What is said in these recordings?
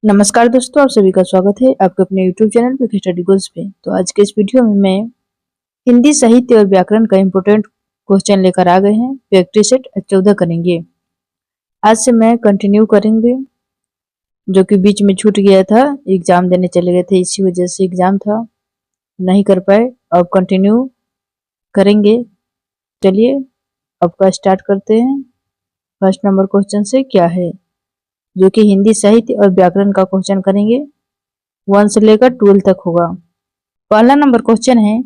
नमस्कार दोस्तों, आप सभी का स्वागत है आपके अपने YouTube चैनल पे स्टडी गोल्स पे। तो आज के इस वीडियो में मैं हिंदी साहित्य और व्याकरण का इम्पोर्टेंट क्वेश्चन लेकर आ गए हैं। प्रैक्टिस सेट 14 करेंगे। आज से मैं कंटिन्यू करेंगे, जो कि बीच में छूट गया था, एग्जाम देने चले गए थे, इसी वजह से एग्जाम था, नहीं कर पाए। अब कंटिन्यू करेंगे। चलिए आपका स्टार्ट करते हैं। फर्स्ट नंबर क्वेश्चन से क्या है, जो कि हिंदी साहित्य और व्याकरण का क्वेश्चन करेंगे। 1 से लेकर 12 तक होगा। पहला नंबर क्वेश्चन है,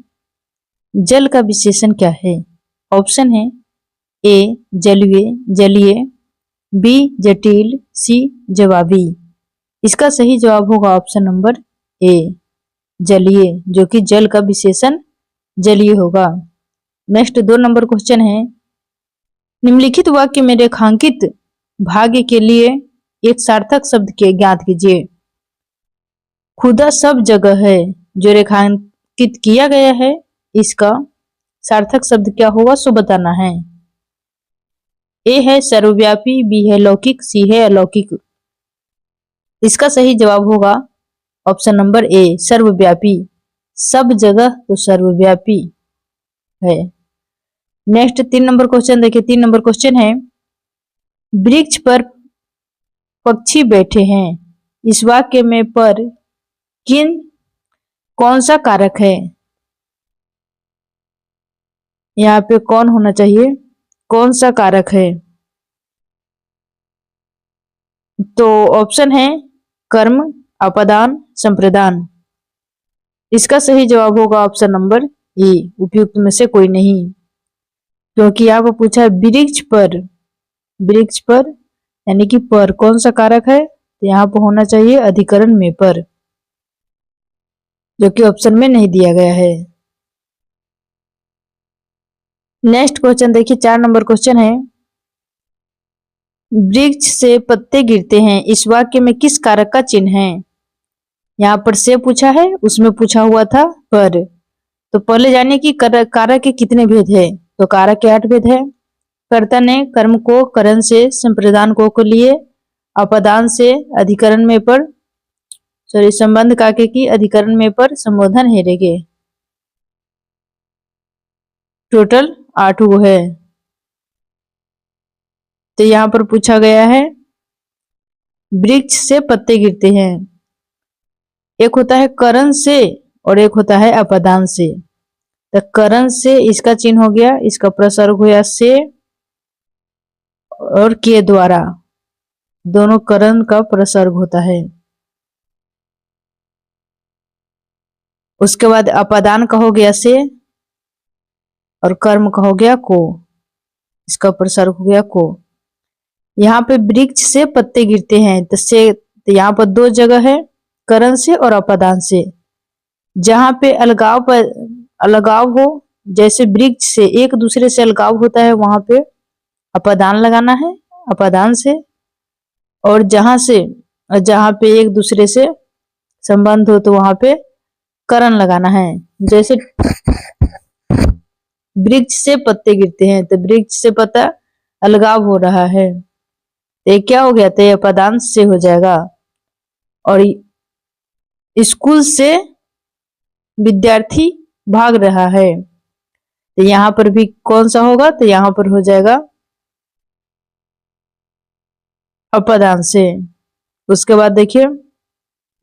जल का विशेषण क्या है। ऑप्शन है ए जलीय, जलीय, बी जटिल, सी जवाबी। इसका सही जवाब होगा ऑप्शन नंबर ए जलीय, जो कि जल का विशेषण जलीय होगा। नेक्स्ट 2 नंबर क्वेश्चन है, निम्नलिखित वाक्य में रेखांकित भाग्य के लिए एक सार्थक शब्द के ज्ञात कीजिए। खुदा सब जगह है, जो रेखांकित किया गया है, इसका सार्थक शब्द क्या होगा सो बताना है। ए है सर्वव्यापी, बी है लौकिक, सी है अलौकिक। इसका सही जवाब होगा ऑप्शन नंबर ए सर्वव्यापी। सब जगह तो सर्वव्यापी है। नेक्स्ट 3 नंबर क्वेश्चन देखिए। 3 नंबर क्वेश्चन है, वृक्ष पर पक्षी बैठे हैं। इस वाक्य में पर कौन सा कारक है। यहाँ पे कौन होना चाहिए, कौन सा कारक है। तो ऑप्शन है कर्म, अपदान, संप्रदान। इसका सही जवाब होगा ऑप्शन नंबर ए उपयुक्त में से कोई नहीं, क्योंकि यहाँ पर पूछा है वृक्ष पर। वृक्ष पर यानी कि पर कौन सा कारक है, तो यहाँ पर होना चाहिए अधिकरण में पर, जो कि ऑप्शन में नहीं दिया गया है। नेक्स्ट क्वेश्चन देखिए। 4 नंबर क्वेश्चन है, वृक्ष से पत्ते गिरते हैं। इस वाक्य में किस कारक का चिन्ह है। यहाँ पर से पूछा है, उसमें पूछा हुआ था पर। तो पहले जानिए कि कारक के कितने भेद है। तो कारक के 8 भेद है। कर्ता ने कर्म को करण से, संप्रदान को लिए, अपदान से, अधिकरण में पर, सॉरी संबंध काके की, अधिकरण में पर, संबोधन हेरेगे। टोटल 8 वो है। तो यहाँ पर पूछा गया है वृक्ष से पत्ते गिरते हैं। एक होता है करण से और एक होता है अपदान से। तो करण से इसका चिन्ह हो गया, इसका प्रसर्ग हो गया से और के द्वारा, दोनों करण का प्रसर्ग होता है। उसके बाद अपदान का हो गया से और कर्म का हो गया को, इसका प्रसर्ग हो गया को। यहाँ पे वृक्ष से पत्ते गिरते हैं, तो से तो यहाँ पर 2 जगह है, करण से और अपदान से। जहां पे अलगाव हो, जैसे वृक्ष से एक दूसरे से अलगाव होता है, वहां पे अपदान लगाना है अपदान से। और जहां पे एक दूसरे से संबंध हो, तो वहां पे करण लगाना है। जैसे वृक्ष से पत्ते गिरते हैं, तो वृक्ष से पत्ता अलगाव हो रहा है, तो ये क्या हो गया, तो ये अपदान से हो जाएगा। और स्कूल से विद्यार्थी भाग रहा है, तो यहाँ पर भी कौन सा होगा, तो यहाँ पर हो जाएगा अपदान से। उसके बाद देखिए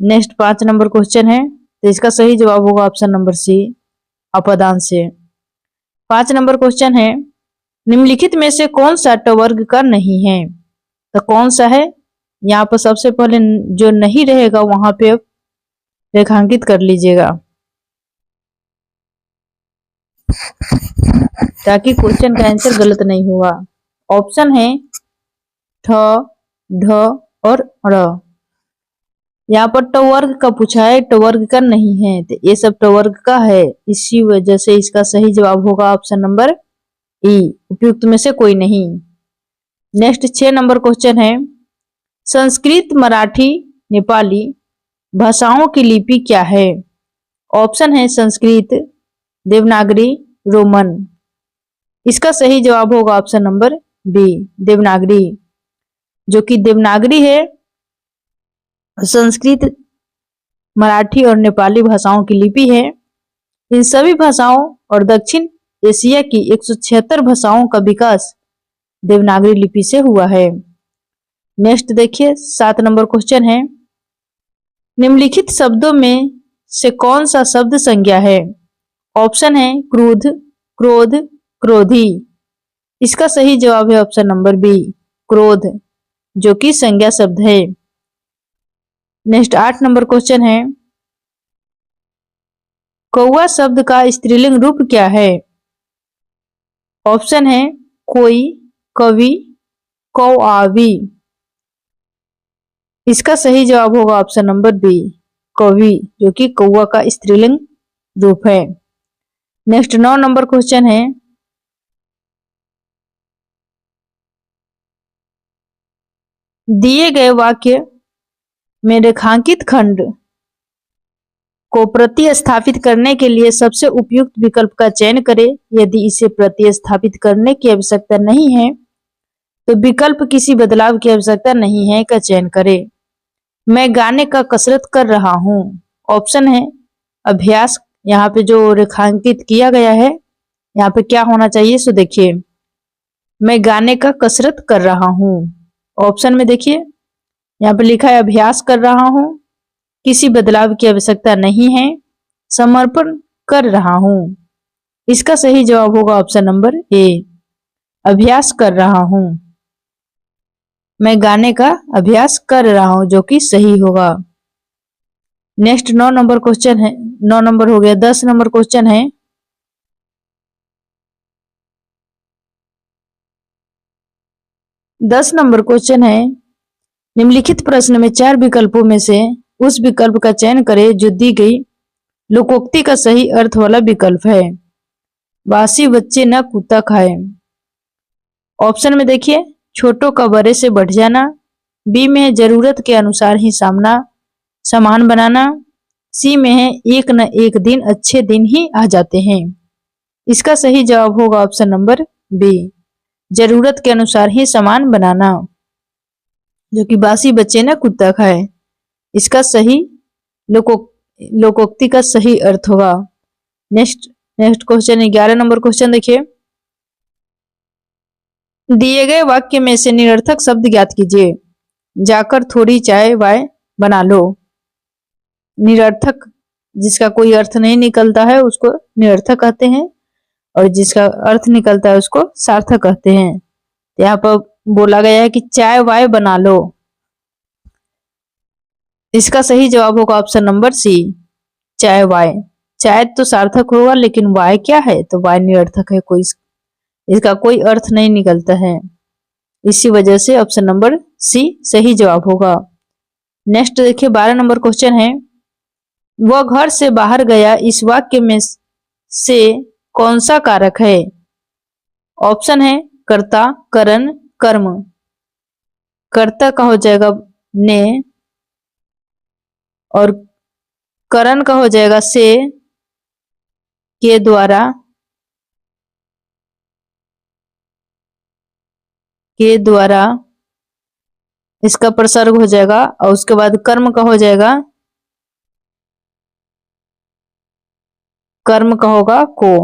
नेक्स्ट 5 नंबर क्वेश्चन है, तो इसका सही जवाब होगा ऑप्शन नंबर सी अपदान से। 5 नंबर क्वेश्चन है, निम्नलिखित में से कौन सा ट वर्ग का नहीं है। तो कौन सा है, यहाँ पर सबसे पहले जो नहीं रहेगा वहां पे रेखांकित कर लीजिएगा, ताकि क्वेश्चन का आंसर गलत नहीं होगा। ऑप्शन है ठ, ढ और ड़। यहाँ पर ट वर्ग का पूछा है, ट वर्ग का नहीं है, तो ये सब ट वर्ग का है। इसी वजह से इसका सही जवाब होगा ऑप्शन नंबर ई उपयुक्त में से कोई नहीं। नेक्स्ट 6 नंबर क्वेश्चन है, संस्कृत, मराठी, नेपाली भाषाओं की लिपि क्या है। ऑप्शन है संस्कृत, देवनागरी, रोमन। इसका सही जवाब होगा ऑप्शन नंबर बी देवनागरी, जो कि देवनागरी है संस्कृत, मराठी और नेपाली भाषाओं की लिपि है। इन सभी भाषाओं और दक्षिण एशिया की 176 भाषाओं का विकास देवनागरी लिपि से हुआ है। नेक्स्ट देखिए 7 नंबर क्वेश्चन है, निम्नलिखित शब्दों में से कौन सा शब्द संज्ञा है? ऑप्शन है क्रोध, क्रोध, क्रोधी। इसका सही जवाब है ऑप्शन नंबर बी, क्रोध, जो कि संज्ञा शब्द है। नेक्स्ट 8 नंबर क्वेश्चन है, कौवा शब्द का स्त्रीलिंग रूप क्या है? ऑप्शन है कोई, कवि, कौआवी। इसका सही जवाब होगा ऑप्शन नंबर बी, कवि, जो कि कौवा का स्त्रीलिंग रूप है। नेक्स्ट 9 नंबर क्वेश्चन है, दिए गए वाक्य में रेखांकित खंड को प्रतिस्थापित करने के लिए सबसे उपयुक्त विकल्प का चयन करें। यदि इसे प्रतिस्थापित करने की आवश्यकता नहीं है तो विकल्प किसी बदलाव की आवश्यकता नहीं है का चयन करें। मैं गाने का कसरत कर रहा हूँ। ऑप्शन है अभ्यास, यहाँ पे जो रेखांकित किया गया है यहाँ पे क्या होना चाहिए, सो देखिए मैं गाने का कसरत कर रहा हूँ। ऑप्शन में देखिए यहाँ पे लिखा है अभ्यास कर रहा हूँ, किसी बदलाव की आवश्यकता नहीं है, समर्पण कर रहा हूँ। इसका सही जवाब होगा ऑप्शन नंबर ए, अभ्यास कर रहा हूँ। मैं गाने का अभ्यास कर रहा हूँ, जो कि सही होगा। नेक्स्ट 9 नंबर क्वेश्चन है, 9 नंबर हो गया। 10 नंबर क्वेश्चन है, निम्नलिखित प्रश्न में 4 विकल्पों में से उस विकल्प का चयन करें जो दी गई लोकोक्ति का सही अर्थ वाला विकल्प है। बासी बच्चे न कुत्ता खाए। ऑप्शन में देखिए छोटों का बड़े से बढ़ जाना, बी में है जरूरत के अनुसार ही सामान बनाना, सी में है एक न एक दिन अच्छे दिन ही आ जाते हैं। इसका सही जवाब होगा ऑप्शन नंबर बी, जरूरत के अनुसार ही सामान बनाना, जो कि बासी बच्चे न कुत्ता खाए। इसका सही लोकोक्ति का सही अर्थ होगा। नेक्स्ट क्वेश्चन 11 नंबर क्वेश्चन देखिए, दिए गए वाक्य में से निरर्थक शब्द ज्ञात कीजिए। जाकर थोड़ी चाय वाय बना लो। निरर्थक जिसका कोई अर्थ नहीं निकलता है उसको निरर्थक कहते हैं, और जिसका अर्थ निकलता है उसको सार्थक कहते हैं। यहाँ पर बोला गया है कि चाय वाय बना लो। इसका सही जवाब होगा ऑप्शन नंबर सी, चाय वाय। चाय तो सार्थक होगा, लेकिन वाय क्या है, तो वाय निरर्थक है, कोई इसका कोई अर्थ नहीं निकलता है। इसी वजह से ऑप्शन नंबर सी सही जवाब होगा। नेक्स्ट देखिए 12 नंबर क्वेश्चन है, वह घर से बाहर गया, इस वाक्य में से कौन सा कारक है? ऑप्शन है कर्ता, करण, कर्म। कर्ता का हो जाएगा ने, और करण का हो जाएगा से, के द्वारा, इसका प्रसर्ग हो जाएगा, और उसके बाद कर्म का हो जाएगा, कर्म का होगा को।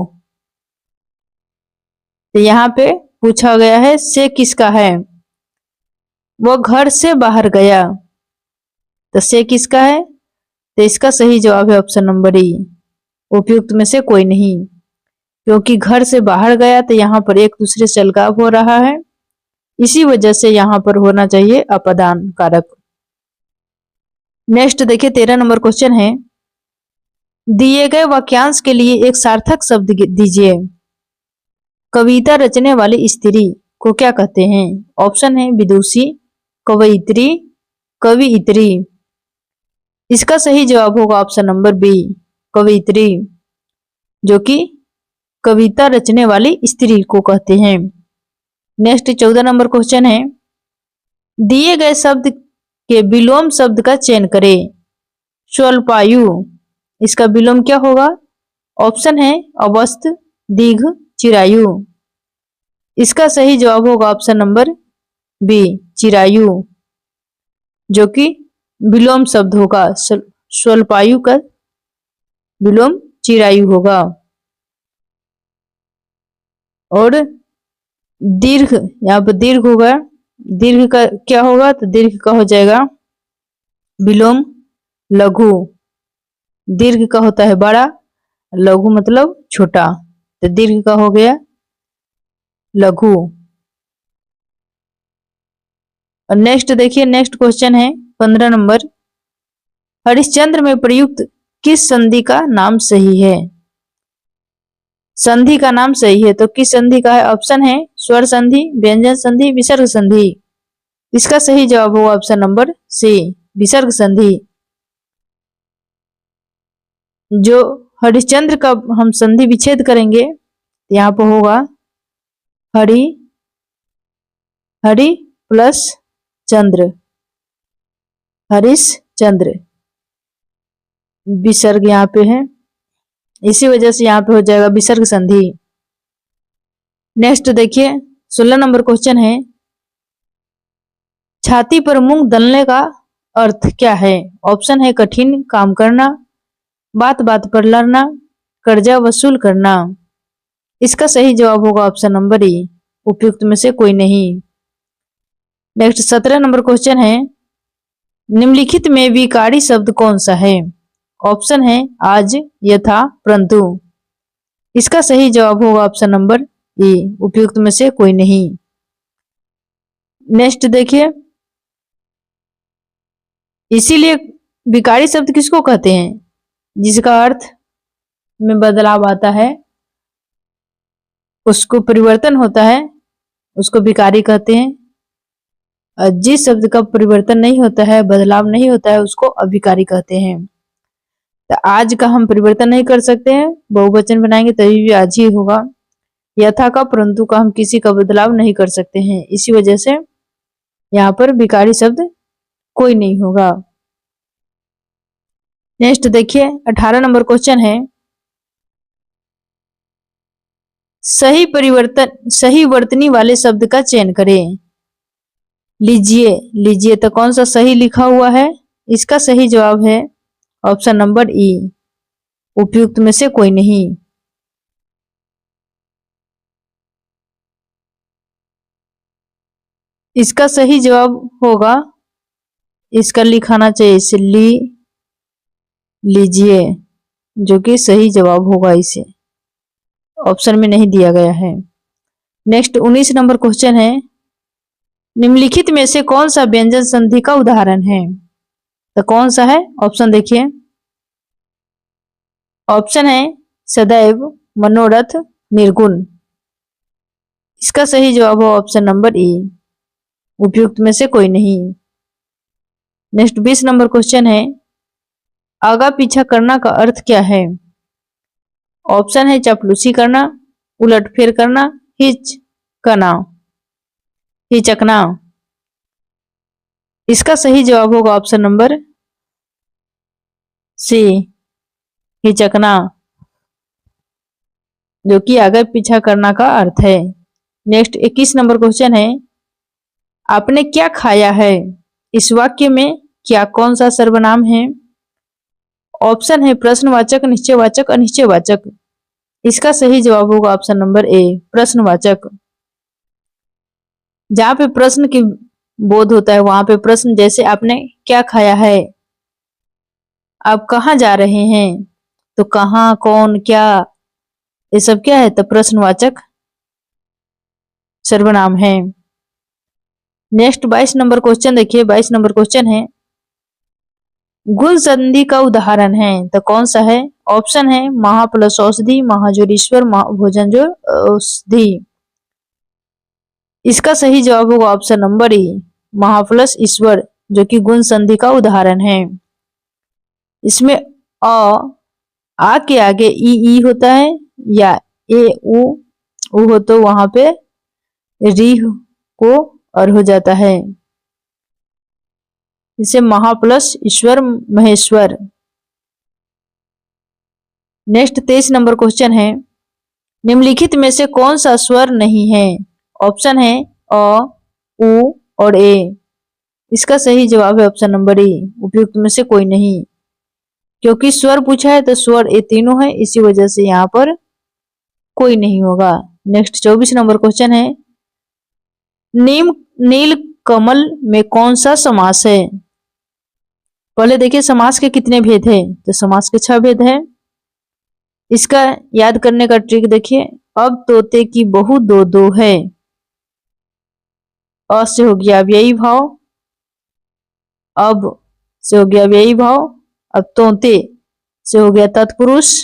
तो यहाँ पे पूछा गया है से किसका है, वो घर से बाहर गया, तो से किसका है, तो इसका सही जवाब है ऑप्शन नंबर ई, उपयुक्त में से कोई नहीं, क्योंकि घर से बाहर गया तो यहाँ पर एक दूसरे से अलगाव हो रहा है, इसी वजह से यहाँ पर होना चाहिए अपदान कारक। नेक्स्ट देखिए 13 नंबर क्वेश्चन है, दिए गए वाक्यांश के लिए एक सार्थक शब्द दीजिए। कविता रचने वाली स्त्री को क्या कहते हैं? ऑप्शन है विदुषी, कवयित्री, कवियित्री। इसका सही जवाब होगा ऑप्शन नंबर बी, कवियित्री, जो कि कविता रचने वाली स्त्री को कहते हैं। नेक्स्ट 14 नंबर क्वेश्चन है, दिए गए शब्द के विलोम शब्द का चयन करें। स्वल्पायु, इसका विलोम क्या होगा? ऑप्शन है अवस्थ, दीर्घ, चिरायु। इसका सही जवाब होगा ऑप्शन नंबर बी, चिरायु, जो कि विलोम शब्द होगा, स्वल्पायु का विलोम चिरायु होगा। और दीर्घ, यहाँ पर दीर्घ होगा, दीर्घ का क्या होगा, तो दीर्घ का हो जाएगा विलोम लघु। दीर्घ का होता है बड़ा, लघु मतलब छोटा, तो दीर्घ का हो गया लघु। और नेक्स्ट देखिए, नेक्स्ट क्वेश्चन है 15 नंबर, हरिश्चंद्र में प्रयुक्त किस संधि का नाम सही है? संधि का नाम सही है तो किस संधि का है? ऑप्शन है स्वर संधि, व्यंजन संधि, विसर्ग संधि। इसका सही जवाब होगा ऑप्शन नंबर सी, विसर्ग संधि। जो हरिश्चंद्र का हम संधि विच्छेद करेंगे, यहाँ पर होगा हरि, हरि प्लस चंद्र, हरीश चंद्र, विसर्ग यहाँ पे है, इसी वजह से यहाँ पे हो जाएगा विसर्ग संधि। नेक्स्ट देखिए 16 नंबर क्वेश्चन है, छाती पर मूंग दलने का अर्थ क्या है? ऑप्शन है कठिन काम करना, बात बात पर लड़ना, कर्जा वसूल करना। इसका सही जवाब होगा ऑप्शन नंबर ई, उपयुक्त में से कोई नहीं। नेक्स्ट 17 नंबर क्वेश्चन है, निम्नलिखित में विकारी शब्द कौन सा है? ऑप्शन है आज, यथा, परंतु। इसका सही जवाब होगा ऑप्शन नंबर ए, उपयुक्त में से कोई नहीं। नेक्स्ट देखिए, इसीलिए विकारी शब्द किसको कहते हैं? जिसका अर्थ में बदलाव आता है, उसको परिवर्तन होता है, उसको विकारी कहते हैं। और जिस शब्द का परिवर्तन नहीं होता है, बदलाव नहीं होता है, उसको अविकारी कहते हैं। तो आज का हम परिवर्तन नहीं कर सकते हैं, बहुवचन बनाएंगे तभी भी आज ही होगा। यथा का, परंतु का हम किसी का बदलाव नहीं कर सकते हैं, इसी वजह से यहाँ पर विकारी शब्द कोई नहीं होगा। नेक्स्ट देखिए 18 नंबर क्वेश्चन है, सही वर्तनी वाले शब्द का चयन करें। लीजिए, लीजिए तो कौन सा सही लिखा हुआ है? इसका सही जवाब है ऑप्शन नंबर ई, उपयुक्त में से कोई नहीं। इसका सही जवाब होगा, इसका लिखाना चाहिए इसे लीजिए, जो कि सही जवाब होगा, इसे ऑप्शन में नहीं दिया गया है। नेक्स्ट 19 नंबर क्वेश्चन है, निम्नलिखित में से कौन सा व्यंजन संधि का उदाहरण है? तो कौन सा है? ऑप्शन देखिए, ऑप्शन है सदैव, मनोरथ, निर्गुण। इसका सही जवाब हो ऑप्शन नंबर ई, उपयुक्त में से कोई नहीं। नेक्स्ट 20 नंबर क्वेश्चन है, आगा पीछा करना का अर्थ क्या है? ऑप्शन है चापलूसी करना, उलटफेर करना, हिचकना, हिचकना। इसका सही जवाब होगा ऑप्शन नंबर सी, हिचकना, जो कि आगे पीछा करना का अर्थ है। नेक्स्ट 21 नंबर क्वेश्चन है, आपने क्या खाया है? इस वाक्य में क्या कौन सा सर्वनाम है? ऑप्शन है प्रश्नवाचक, निश्चयवाचक, अनिश्चयवाचक। इसका सही जवाब होगा ऑप्शन नंबर ए, प्रश्नवाचक। जहां पे प्रश्न की बोध होता है, वहां पे प्रश्न, जैसे आपने क्या खाया है, आप कहाँ जा रहे हैं, तो कहाँ, कौन, क्या, ये सब क्या है? तो प्रश्नवाचक सर्वनाम है। नेक्स्ट 22 नंबर क्वेश्चन देखिए, 22 नंबर क्वेश्चन है, गुण संधि का उदाहरण है, तो कौन सा है? ऑप्शन है महा प्लस औषधि, महाजोरीश्वर, भोजन जो औषधि। इसका सही जवाब होगा ऑप्शन नंबर ई, महा प्लस ईश्वर, जो कि गुण संधि का उदाहरण है। इसमें आ के आगे ई होता है, या ए उ हो तो वहां पे री को और हो जाता है, इसे महा प्लस ईश्वर, महेश्वर। नेक्स्ट 23 नंबर क्वेश्चन है, निम्नलिखित में से कौन सा स्वर नहीं है? ऑप्शन है अ, उ और ए। इसका सही जवाब है ऑप्शन नंबर ए, उपयुक्त में से कोई नहीं। क्योंकि स्वर पूछा है तो स्वर ये तीनों है, इसी वजह से यहाँ पर कोई नहीं होगा। नेक्स्ट 24 नंबर क्वेश्चन है, नीम नील कमल में कौन सा समास है? पहले देखिए समास के कितने भेद है, तो समास के 6 भेद है। इसका याद करने का ट्रिक देखिए, अब तोते की बहू दो दो है, अ से हो गया अव्ययी भाव, अब से हो गया अव्ययी भाव, अब तोते से हो गया तत्पुरुष,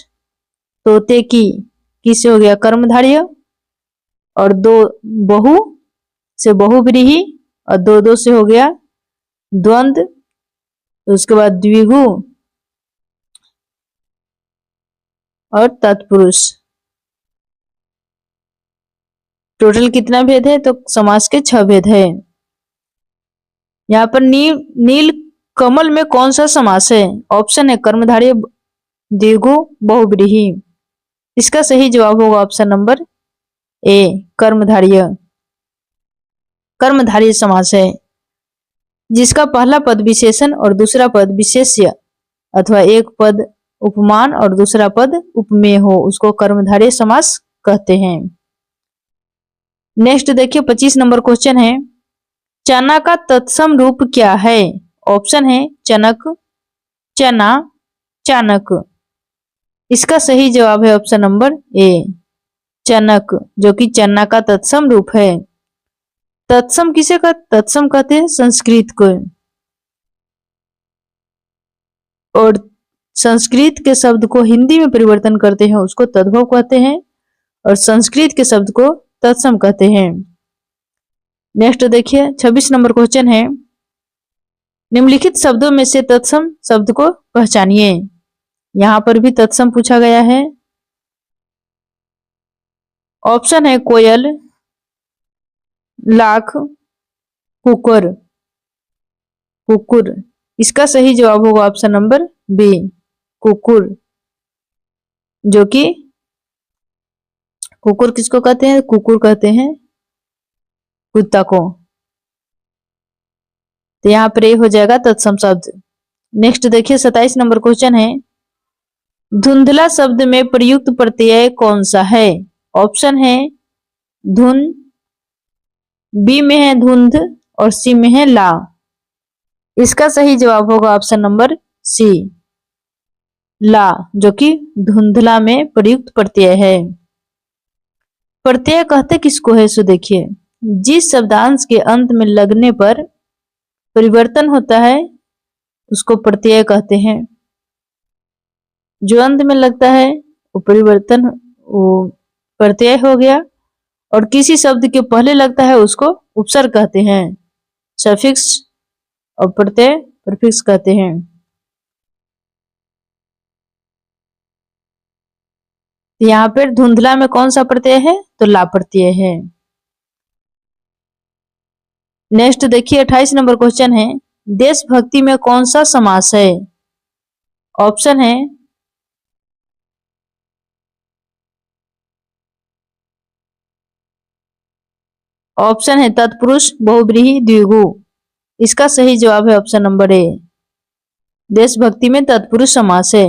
तोते की से हो गया कर्मधारय, और दो बहु से बहुव्रीहि, और दो दो से हो गया द्वंद्व, उसके बाद द्विगु और तत्पुरुष। टोटल कितना भेद है, तो समास के 6 भेद है। यहाँ पर नील कमल में कौन सा समास है? ऑप्शन है कर्मधारय द्विगु बहुव्रीहि। इसका सही जवाब होगा ऑप्शन नंबर ए, कर्मधारय। कर्मधारय समास है जिसका पहला पद विशेषण और दूसरा पद विशेष्य अथवा एक पद उपमान और दूसरा पद उपमेय हो, उसको कर्मधारय समास कहते हैं। नेक्स्ट देखिए 25 नंबर क्वेश्चन है, चना का तत्सम रूप क्या है? ऑप्शन है चनक, चना, चाणक। इसका सही जवाब है ऑप्शन नंबर ए, चनक, जो कि चना का तत्सम रूप है। तत्सम किसे तत्सम कहते हैं? संस्कृत को। और संस्कृत के शब्द को हिंदी में परिवर्तन करते हैं उसको तद्भव कहते हैं, और संस्कृत के शब्द को तत्सम कहते हैं। नेक्स्ट देखिए 26 नंबर क्वेश्चन है, निम्नलिखित शब्दों में से तत्सम शब्द को पहचानिए। यहां पर भी तत्सम पूछा गया है। ऑप्शन है कोयल, लाख, कुकुर, कुकुर। इसका सही जवाब होगा ऑप्शन नंबर बी, कुकुर, जो कि कुकुर किसको कहते हैं? कुकुर कहते हैं कुत्ता को। तो यहाँ पर ये हो जाएगा तत्सम शब्द। नेक्स्ट देखिए 27 नंबर क्वेश्चन है, धुंधला शब्द में प्रयुक्त प्रत्यय कौन सा है? ऑप्शन है धुन, बी में है धुंध और सी में है ला। इसका सही जवाब होगा ऑप्शन नंबर सी, ला, जो कि धुंधला में प्रयुक्त प्रत्यय है। प्रत्यय कहते किसको है? सो देखिए, जिस शब्दांश के अंत में लगने पर परिवर्तन होता है उसको प्रत्यय कहते हैं। जो अंत में लगता है वो परिवर्तन, वो प्रत्यय हो गया, और किसी शब्द के पहले लगता है उसको उपसर्ग कहते हैं। सफिक्स और प्रत्यय प्रीफिक्स कहते हैं। यहाँ पर धुंधला में कौन सा प्रत्यय है? तो ला प्रत्यय है। नेक्स्ट देखिए 28 नंबर क्वेश्चन है, देशभक्ति में कौन सा समास है? ऑप्शन है तत्पुरुष, बहुव्रीहि, द्विगु। इसका सही जवाब है ऑप्शन नंबर ए, देशभक्ति में तत्पुरुष समास है।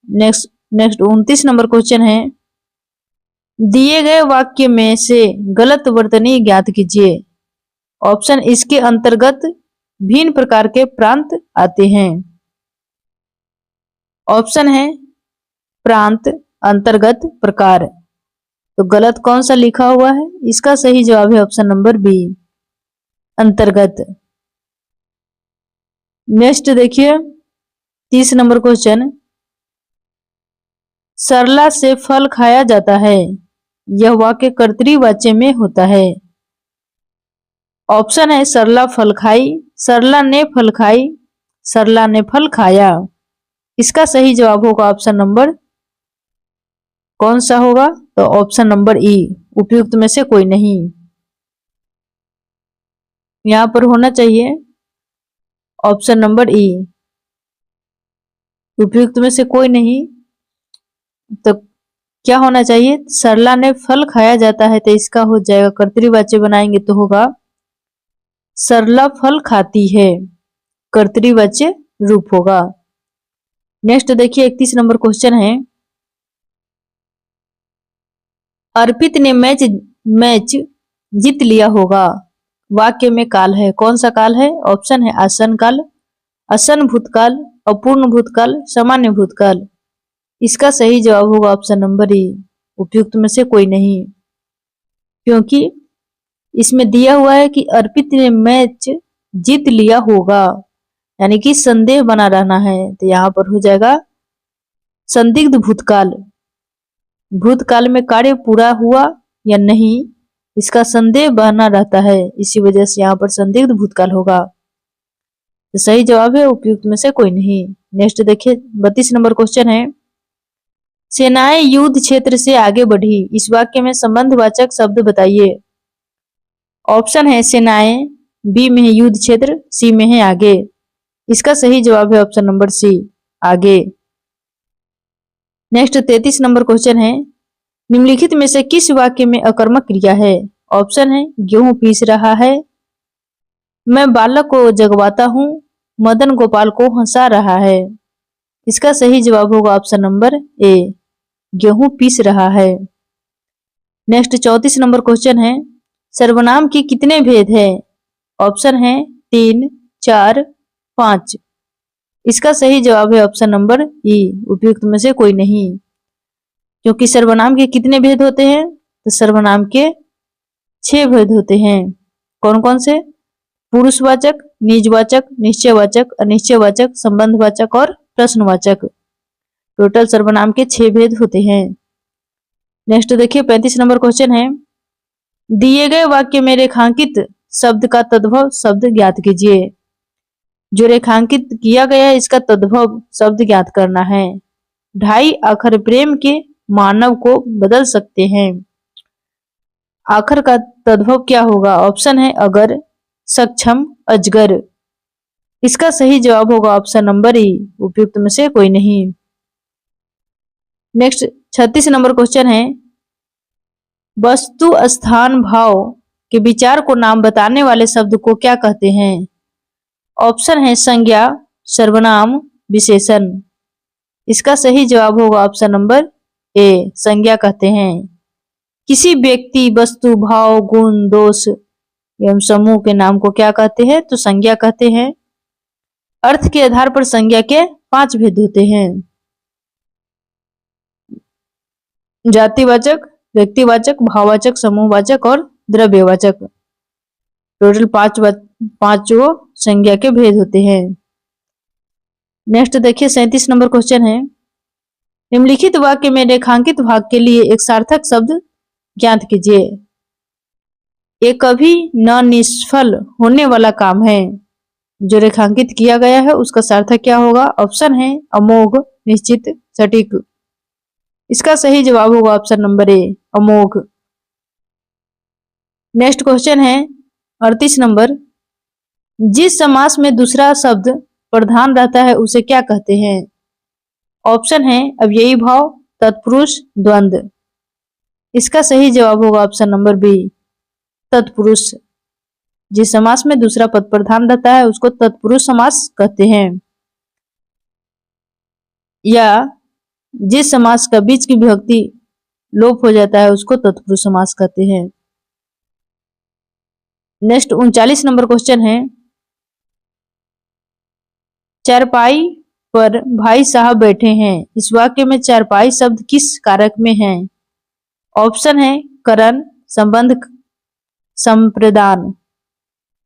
नेक्स्ट 29 नंबर क्वेश्चन है, दिए गए वाक्य में से गलत वर्तनी ज्ञात कीजिए। ऑप्शन इसके अंतर्गत भिन्न प्रकार के प्रांत आते हैं। ऑप्शन है प्रांत, अंतर्गत, प्रकार। तो गलत कौन सा लिखा हुआ है? इसका सही जवाब है ऑप्शन नंबर बी, अंतर्गत। नेक्स्ट देखिए 30 नंबर क्वेश्चन, सरला से फल खाया जाता है, यह वाक्य कर्तृवाच्य में होता है। ऑप्शन है सरला फल खाई, सरला ने फल खाई, सरला ने फल खाया। इसका सही जवाब होगा ऑप्शन नंबर कौन सा होगा? तो ऑप्शन नंबर ई, उपयुक्त में से कोई नहीं। यहां पर होना चाहिए ऑप्शन नंबर ई, उपयुक्त में से कोई नहीं। तो क्या होना चाहिए? सरला ने फल खाया जाता है, तो इसका हो जाएगा कर्तृवाच्य बनाएंगे तो होगा सरला फल खाती है, कर्तृवाच्य रूप होगा। नेक्स्ट देखिए 31 नंबर क्वेश्चन है, अर्पित ने मैच जीत लिया होगा, वाक्य में काल है, कौन सा काल है? ऑप्शन है आसन काल, आसन भूतकाल, अपूर्ण भूतकाल, सामान्य भूतकाल। इसका सही जवाब होगा ऑप्शन नंबर ए, उपयुक्त में से कोई नहीं, क्योंकि इसमें दिया हुआ है कि अर्पित ने मैच जीत लिया होगा, यानी कि संदेह बना रहना है, तो यहाँ पर हो जाएगा संदिग्ध भूतकाल। भूतकाल में कार्य पूरा हुआ या नहीं, इसका संदेह बना रहता है, इसी वजह से यहाँ पर संदिग्ध भूतकाल होगा। तो सही जवाब है, उपयुक्त में से कोई नहीं। नेक्स्ट देखिए 32 नंबर क्वेश्चन है, सेनाएं युद्ध क्षेत्र से आगे बढ़ी, इस वाक्य में संबंधवाचक शब्द बताइए। ऑप्शन है सेनाएं, बी में है युद्ध क्षेत्र, सी में है आगे। इसका सही जवाब है ऑप्शन नंबर सी, आगे। नेक्स्ट 33 नंबर क्वेश्चन है, निम्नलिखित में से किस वाक्य में अकर्मक क्रिया है? ऑप्शन है गेहूं पीस रहा है, मैं बालक को जगवाता हूं, मदन गोपाल को हंसा रहा है। इसका सही जवाब होगा ऑप्शन नंबर ए, गेहूं पीस रहा है। नेक्स्ट 34 नंबर क्वेश्चन है, सर्वनाम के कितने भेद है? ऑप्शन है 3, 4, 5। इसका सही जवाब है ऑप्शन नंबर ई, उपयुक्त में से कोई नहीं, क्योंकि सर्वनाम के कितने भेद होते हैं? तो सर्वनाम के 6 भेद होते हैं। कौन कौन से? पुरुषवाचक, निजवाचक, निश्चयवाचक, अनिश्चयवाचक, संबंधवाचक और प्रश्नवाचक। टोटल सर्वनाम के 6 भेद होते हैं। नेक्स्ट देखिए 35 नंबर क्वेश्चन है, दिए गए वाक्य में रेखांकित शब्द का तद्भव शब्द ज्ञात कीजिए। जो रेखांकित किया गया है इसका तद्भव शब्द ज्ञात करना है। 2.5 आखर प्रेम के मानव को बदल सकते हैं। आखर का तद्भव क्या होगा? ऑप्शन है अगर, सक्षम, अजगर। इसका सही जवाब होगा ऑप्शन नंबर ई, उपयुक्त में से कोई नहीं। नेक्स्ट 36 नंबर क्वेश्चन है, वस्तु स्थान भाव के विचार को नाम बताने वाले शब्द को क्या कहते हैं? ऑप्शन है संज्ञा, सर्वनाम, विशेषण। इसका सही जवाब होगा ऑप्शन नंबर ए, संज्ञा कहते हैं। किसी व्यक्ति, वस्तु, भाव, गुण, दोष एवं समूह के नाम को क्या कहते हैं? तो संज्ञा कहते हैं। अर्थ के आधार पर संज्ञा के 5 भेद होते हैं, जातिवाचक, व्यक्तिवाचक, भाववाचक, समूहवाचक और द्रव्यवाचक। टोटल 5 संज्ञा के भेद होते हैं। नेक्स्ट देखिए 37 नंबर क्वेश्चन है, निम्नलिखित वाक्य में रेखांकित भाग के लिए एक सार्थक शब्द ज्ञात कीजिए। ये कभी न निष्फल होने वाला काम है। जो रेखांकित किया गया है उसका सार्थक क्या होगा? ऑप्शन है अमोघ, निश्चित, सटीक। इसका सही जवाब होगा option number A, Amogh. Next question है 38 नंबर, जिस समास में दूसरा शब्द प्रधान रहता है उसे क्या कहते हैं? ऑप्शन है अव्ययी भाव, तत्पुरुष, द्वंद्व। इसका सही जवाब होगा ऑप्शन नंबर बी, तत्पुरुष। जिस समास में दूसरा पद प्रधान रहता है उसको तत्पुरुष समास कहते हैं, या जिस समास का बीच की विभक्ति लोप हो जाता है उसको तत्पुरुष समास कहते हैं। नेक्स्ट 39 नंबर क्वेश्चन है, चारपाई पर भाई साहब बैठे हैं, इस वाक्य में चारपाई शब्द किस कारक में है? ऑप्शन है करण, संबंध, संप्रदान।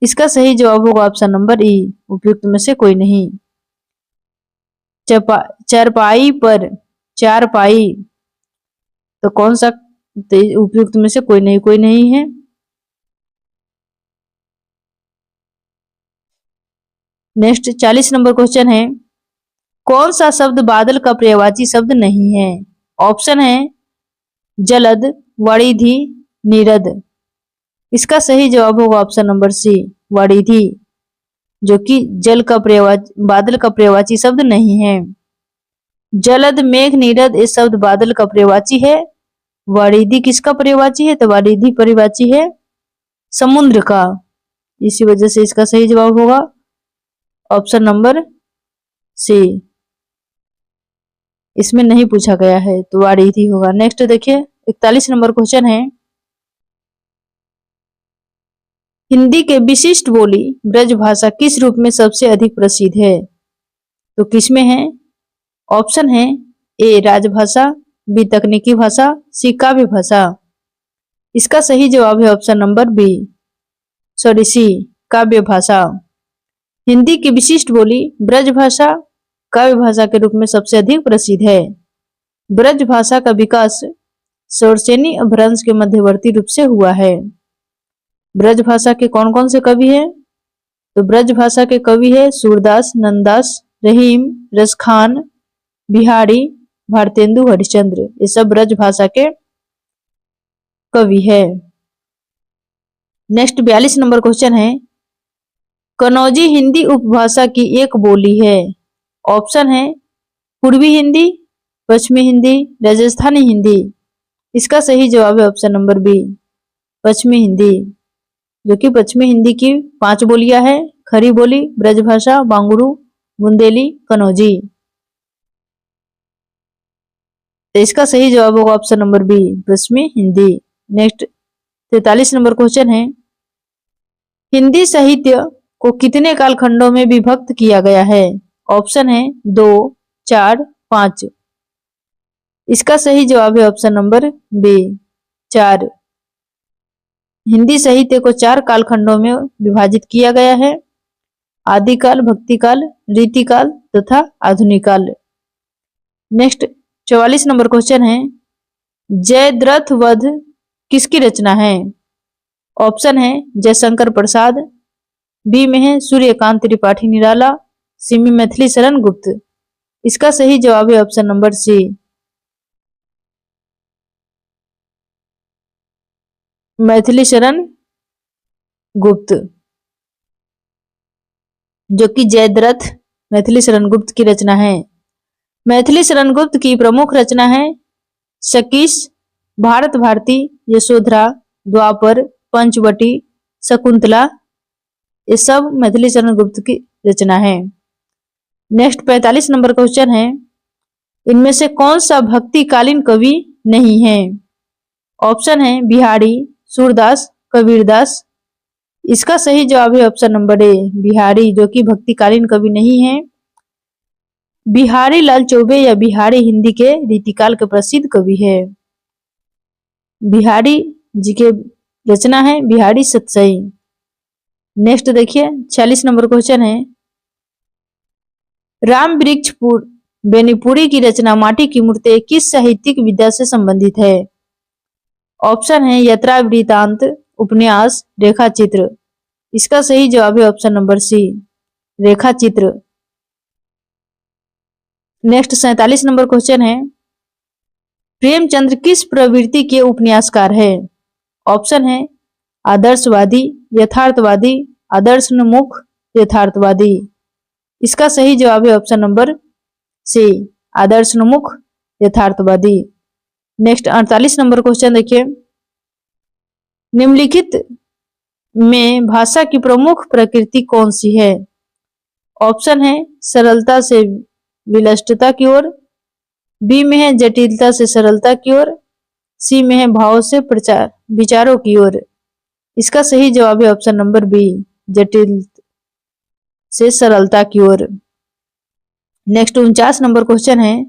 इसका सही जवाब होगा ऑप्शन नंबर ई, उपयुक्त में से कोई नहीं। चारपाई पर, चारपाई, तो कौन सा? उपयुक्त में से कोई नहीं है। नेक्स्ट 40 नंबर क्वेश्चन है, कौन सा शब्द बादल का पर्यायवाची शब्द नहीं है? ऑप्शन है जलद, वारिधि, नीरद। इसका सही जवाब होगा ऑप्शन नंबर सी, वारिधि, जो कि जल का बादल का पर्यायवाची शब्द नहीं है। जलद, मेघ, नीरद ये शब्द बादल का पर्यायवाची है। वारिधि किसका पर्यायवाची है? तो वारिधि पर्यायवाची है समुद्र का। इसी वजह से इसका सही जवाब होगा ऑप्शन नंबर सी। इसमें नहीं पूछा गया है तो वारिधि होगा। नेक्स्ट देखिए 41 नंबर क्वेश्चन है, हिंदी के विशिष्ट बोली ब्रज भाषा किस रूप में सबसे अधिक प्रसिद्ध है? तो किसमें है? ऑप्शन है ए राजभाषा, बी तकनीकी भाषा, सी काव्य भाषा। इसका सही जवाब है option number B, sorry C, काव्य भाषा। हिंदी की विशिष्ट बोली ब्रज भाषा काव्य भाषा के रूप में सबसे अधिक प्रसिद्ध है। ब्रज भाषा का विकास शौरसेनी अपभ्रंश के मध्यवर्ती रूप से हुआ है। ब्रज भाषा के कौन कौन से कवि हैं? तो ब्रज भाषा के कवि है सूरदास, नंददास, रहीम, रसखान, बिहारी, भारतेंदु हरिश्चंद्र। ये सब ब्रज भाषा के कवि है। नेक्स्ट 42 नंबर क्वेश्चन है, कनौजी हिंदी उपभाषा की एक बोली है। ऑप्शन है पूर्वी हिंदी, पश्चिमी हिंदी, राजस्थानी हिंदी। इसका सही जवाब है ऑप्शन नंबर बी, पश्चिमी हिंदी, जो कि पश्चिमी हिंदी की 5 बोलियां है, खड़ी बोली, ब्रजभाषा, बांगुरू, बुंदेली, कनौजी। तो इसका सही जवाब होगा ऑप्शन नंबर बी, पश्चिमी हिंदी। नेक्स्ट 43 नंबर क्वेश्चन है, हिंदी साहित्य को कितने कालखंडों में विभक्त किया गया है? ऑप्शन है 2, 4, 5। इसका सही जवाब है ऑप्शन नंबर बी, 4। हिंदी साहित्य को 4 कालखंडों में विभाजित किया गया है, आदिकाल, भक्तिकाल, रीतिकाल तथा आधुनिक काल। नेक्स्ट 44 नंबर क्वेश्चन है, जयद्रथ वध किसकी रचना है? ऑप्शन है जयशंकर प्रसाद, बी में है सूर्यकांत त्रिपाठी निराला, सी में मैथिली शरण गुप्त। इसका सही जवाब है option number C, Maithili Sharan Gupt, जो कि जयद्रथ मैथिली शरण गुप्त की रचना है। मैथिली शरण गुप्त की प्रमुख रचना है शकीश, भारत भारती, यशोधरा, द्वापर, पंचवटी, शकुंतला। ये सब मैथिली शरण गुप्त की रचना है। नेक्स्ट 45 नंबर क्वेश्चन है, इनमें से कौन सा भक्तिकालीन कवि नहीं है? ऑप्शन है बिहारी, सूरदास, कबीरदास। इसका सही जवाब है ऑप्शन नंबर ए, बिहारी, जो कि भक्तिकालीन कवि नहीं है। बिहारी लाल चौबे या बिहारी हिंदी के रीतिकाल के प्रसिद्ध कवि है। बिहारी जी के रचना है बिहारी सतसई। नेक्स्ट देखिए 46 नंबर क्वेश्चन है, राम वृक्ष बेनीपुरी की रचना माटी की मूर्ति किस साहित्यिक विधा से संबंधित है? ऑप्शन है यात्रा वृतांत, उपन्यास, रेखा चित्र। इसका सही जवाब है ऑप्शन नंबर सी, रेखा चित्र। नेक्स्ट 47 नंबर क्वेश्चन है, प्रेमचंद्र किस प्रवृत्ति के उपन्यासकार है? ऑप्शन है आदर्शवादी, यथार्थवादी, आदर्शोन्मुख, यथार्थवादी। इसका सही जवाब है ऑप्शन नंबर सी, आदर्शोन्मुख, यथार्थवादी। नेक्स्ट 48 नंबर क्वेश्चन देखिए, निम्नलिखित में भाषा की प्रमुख प्रकृति कौन सी है? ऑप्शन है सरलता से विलष्टता की ओर, बी में है जटिलता से सरलता की ओर, सी में है भाव से प्रचार विचारों की ओर। इसका सही जवाब है ऑप्शन नंबर बी, जटिल से सरलता की ओर। नेक्स्ट 49 नंबर क्वेश्चन है,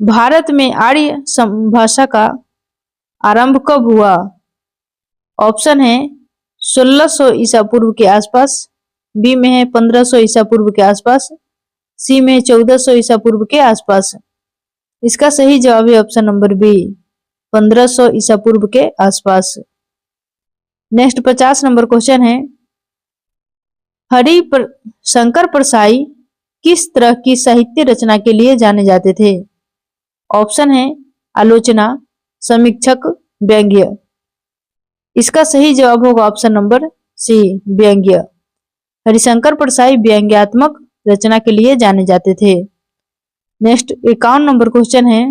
भारत में आर्य भाषा का आरंभ कब हुआ? ऑप्शन है 1600 ईसा पूर्व के आसपास, बी में है 1500 ईसा पूर्व के आसपास, सी में 1400 ईसा पूर्व के आसपास। इसका सही जवाब है ऑप्शन नंबर बी, 1500 ईसा पूर्व के आसपास। नेक्स्ट 50 नंबर क्वेश्चन है, शंकर परसाई किस तरह की साहित्य रचना के लिए जाने जाते थे? ऑप्शन है आलोचना, समीक्षक, व्यंग्य। इसका सही जवाब होगा ऑप्शन नंबर सी, व्यंग्य। हरिशंकर परसाई व्यंग्यात्मक रचना के लिए जाने जाते थे। नेक्स्ट 51 नंबर क्वेश्चन है,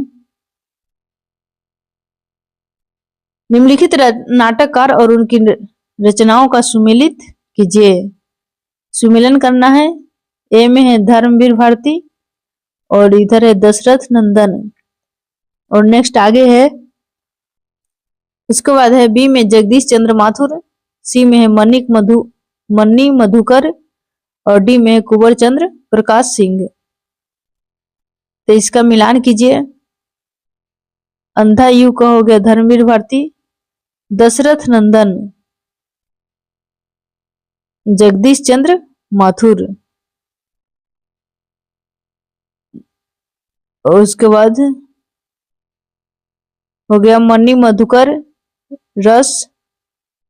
निम्नलिखित नाटककार और उनकी रचनाओं का सुमेलित कीजिए। सुमेलन करना है। ए में है धर्मवीर भारती और इधर है दशरथ नंदन और नेक्स्ट आगे है। उसके बाद है बी में जगदीश चंद्र माथुर, सी में है मन्नी मधुकर और डी में है कुंवर चंद्र प्रकाश सिंह। तो इसका मिलान कीजिए। अंधा यू का हो गया धर्मवीर भारती, दशरथ नंदन जगदीश चंद्र माथुर और उसके बाद हो गया मन्नी मधुकर रस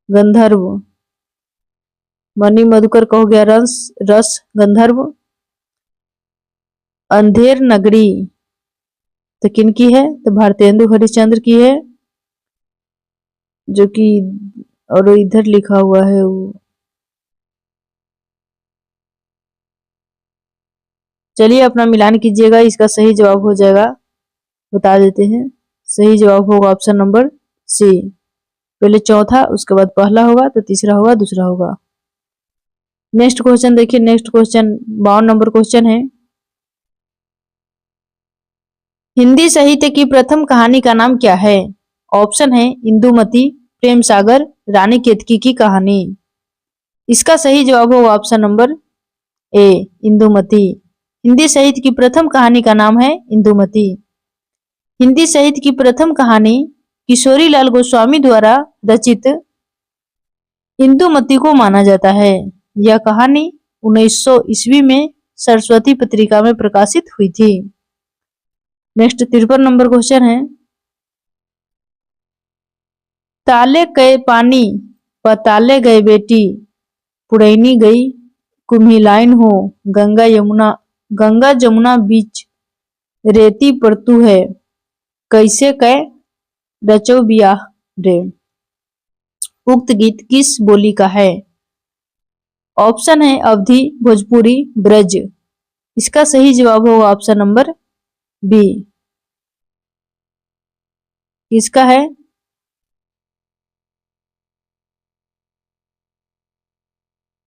गंधर्व, मणि मधुकर का हो गया रस गंधर्व। अंधेर नगरी तो किनकी है? तो भारतेंदु हरिश्चंद्र की है, जो कि और इधर लिखा हुआ है वो। चलिए अपना मिलान कीजिएगा, इसका सही जवाब हो जाएगा, बता देते हैं। सही जवाब होगा ऑप्शन नंबर सी। पहले चौथा, उसके बाद पहला होगा तो तीसरा होगा, दूसरा होगा। नेक्स्ट क्वेश्चन देखिए। नेक्स्ट क्वेश्चन 52 नंबर क्वेश्चन है। हिंदी साहित्य की प्रथम कहानी का नाम क्या है? ऑप्शन है इंदुमती, प्रेम सागर, रानी केतकी की कहानी। इसका सही जवाब होगा option number A Indumati. Hindi साहित्य की प्रथम कहानी का नाम है इंदुमती। हिंदी साहित्य की प्रथम कहानी किशोरी लाल गोस्वामी द्वारा रचित इंदुमती को माना जाता है। यह कहानी 1900 ईस्वी में सरस्वती पत्रिका में प्रकाशित हुई थी। नेक्स्ट 53 नंबर क्वेश्चन है। ताले गए पानी पताले गए बेटी, पुरैनी गई कुम्हिलाइन हो, गंगा जमुना बीच रेती पर तू है, कैसे कै रचो बियाह रे। उक्त गीत किस बोली का है? ऑप्शन है अवधी, भोजपुरी, ब्रज। इसका सही जवाब होगा ऑप्शन नंबर बी। किसका है?